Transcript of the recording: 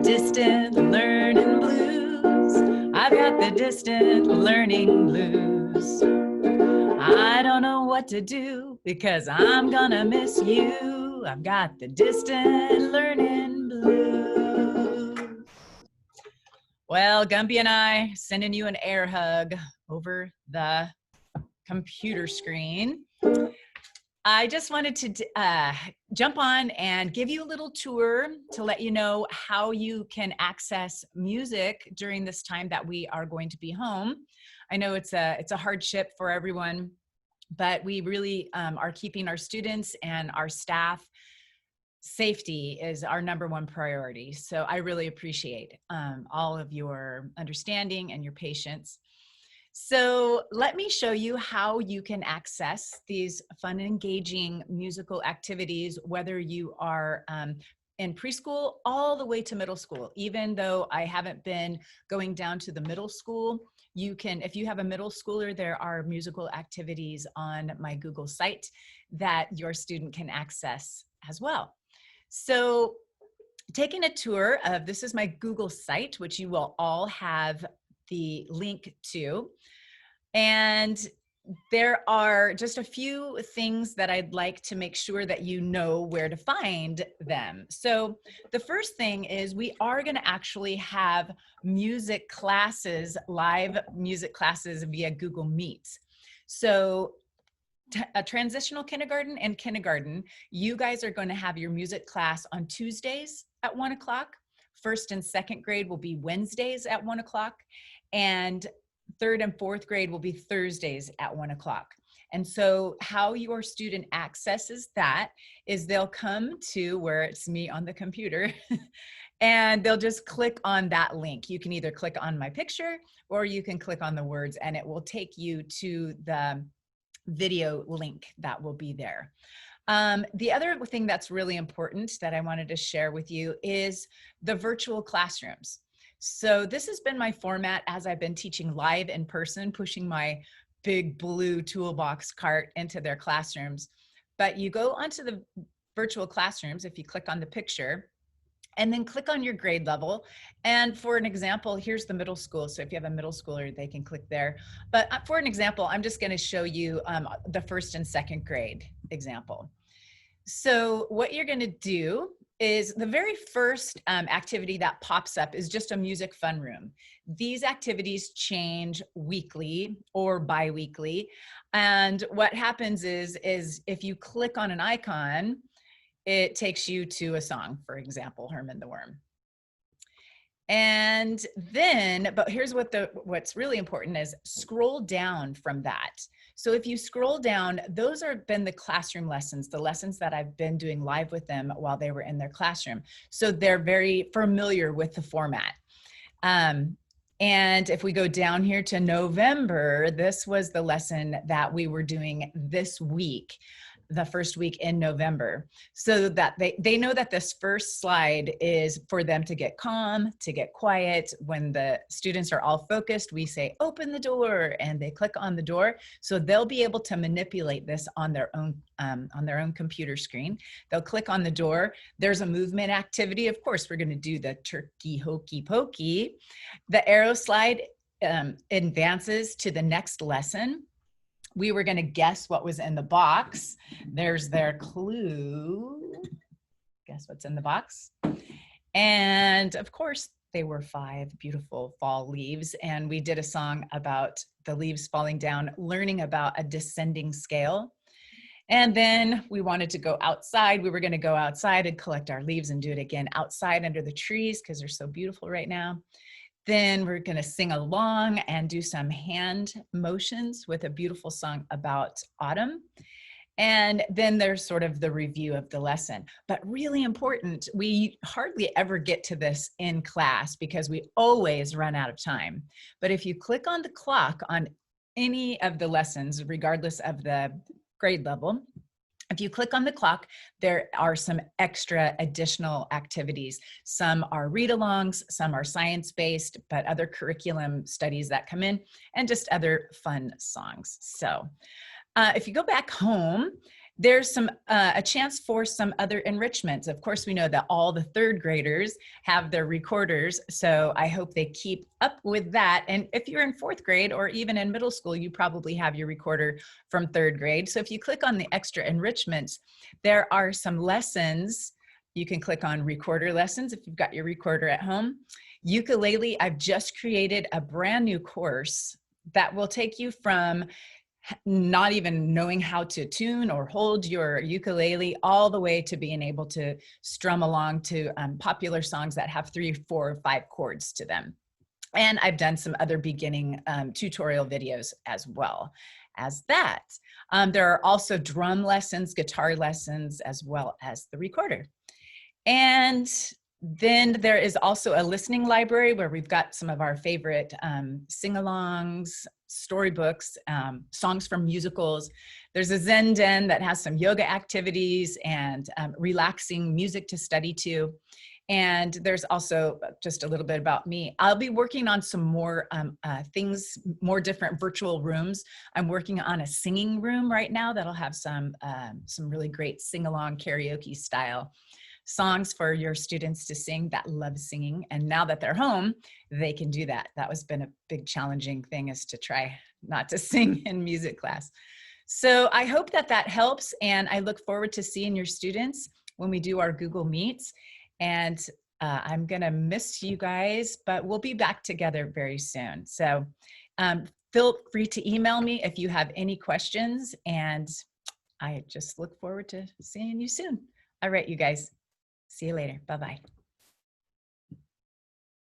distant learning blues. I've got the distant learning blues. I don't know what to do because I'm gonna miss you. I've got the distant learning blues. Well, Gumby and I sending you an air hug over the computer screen. I just wanted to jump on and give you a little tour to let you know how you can access music during this time that we are going to be home. I know it's a hardship for everyone, but we really are keeping our students and our staff. Safety is our #1 priority. So I really appreciate all of your understanding and your patience. So let me show you how you can access these fun, engaging musical activities, whether you are in preschool all the way to middle school. Even though I haven't been going down to the middle school, you can, if you have a middle schooler, there are musical activities on my Google site that your student can access as well. So taking a tour of, this is my Google site, which you will all have the link to. And there are just a few things that I'd like to make sure that you know where to find them. So the first thing is we are going to actually have music classes, live music classes via Google Meets. So a transitional kindergarten and kindergarten, you guys are going to have your music class on Tuesdays at 1 o'clock. First and second grade will be Wednesdays at 1 o'clock. And third and fourth grade will be Thursdays at 1 o'clock. And so how your student accesses that is they'll come to where it's me on the computer and they'll just click on that link. You can either click on my picture or you can click on the words and it will take you to the video link that will be there. The other thing that's really important that I wanted to share with you is the virtual classrooms. So this has been my format as I've been teaching live in person, pushing my big blue toolbox cart into their classrooms. But you go onto the virtual classrooms if you click on the picture, and then click on your grade level. And for an example, here's the middle school. So if you have a middle schooler, they can click there. But for an example, I'm just gonna show you the first and second grade example. So what you're gonna do is the very first activity that pops up is just a music fun room. These activities change weekly or bi-weekly. And what happens is if you click on an icon, it takes you to a song, for example, Herman the Worm. And then, but here's what's really important is scroll down from that. So if you scroll down, those have been the classroom lessons, the lessons that I've been doing live with them while they were in their classroom. So they're very familiar with the format. And if we go down here to November, this was the lesson that we were doing this week, the first week in November, so that they know that this first slide is for them to get calm, to get quiet. When the students are all focused, we say, open the door, and they click on the door. So they'll be able to manipulate this on their own computer screen. They'll click on the door. There's a movement activity. Of course, we're gonna do the turkey hokey pokey. The arrow slide advances to the next lesson. We were going to guess what was in the box. There's their clue. Guess what's in the box. And of course, they were 5 beautiful fall leaves. And we did a song about the leaves falling down, learning about a descending scale. And then we wanted to go outside. We were going to go outside and collect our leaves and do it again outside under the trees because they're so beautiful right now. Then we're going to sing along and do some hand motions with a beautiful song about autumn. And then there's sort of the review of the lesson. But really important, we hardly ever get to this in class because we always run out of time. But if you click on the clock on any of the lessons, regardless of the grade level, if you click on the clock, there are some extra additional activities. Some are read-alongs, some are science-based, but other curriculum studies that come in, and just other fun songs. So if you go back home, There's some a chance for some other enrichments. Of course, we know that all the third graders have their recorders, so I hope they keep up with that. And if you're in fourth grade or even in middle school, you probably have your recorder from third grade. So if you click on the extra enrichments, there are some lessons. You can click on recorder lessons if you've got your recorder at home. Ukulele, I've just created a brand new course that will take you from not even knowing how to tune or hold your ukulele all the way to being able to strum along to popular songs that have 3, 4, or 5 chords to them. And I've done some other beginning tutorial videos as well as that. There are also drum lessons, guitar lessons, as well as the recorder. And then there is also a listening library where we've got some of our favorite sing-alongs, storybooks, songs from musicals. There's a Zen Den that has some yoga activities and relaxing music to study to. And there's also just a little bit about me. I'll be working on some more things, more different virtual rooms. I'm working on a singing room right now that'll have some really great sing-along karaoke style songs for your students to sing that love singing. And now that they're home, they can do that. That has been a big challenging thing, is to try not to sing in music class. So I hope that that helps. And I look forward to seeing your students when we do our Google Meets. And I'm gonna miss you guys, but we'll be back together very soon. So feel free to email me if you have any questions. And I just look forward to seeing you soon. All right, you guys. See you later. Bye-bye.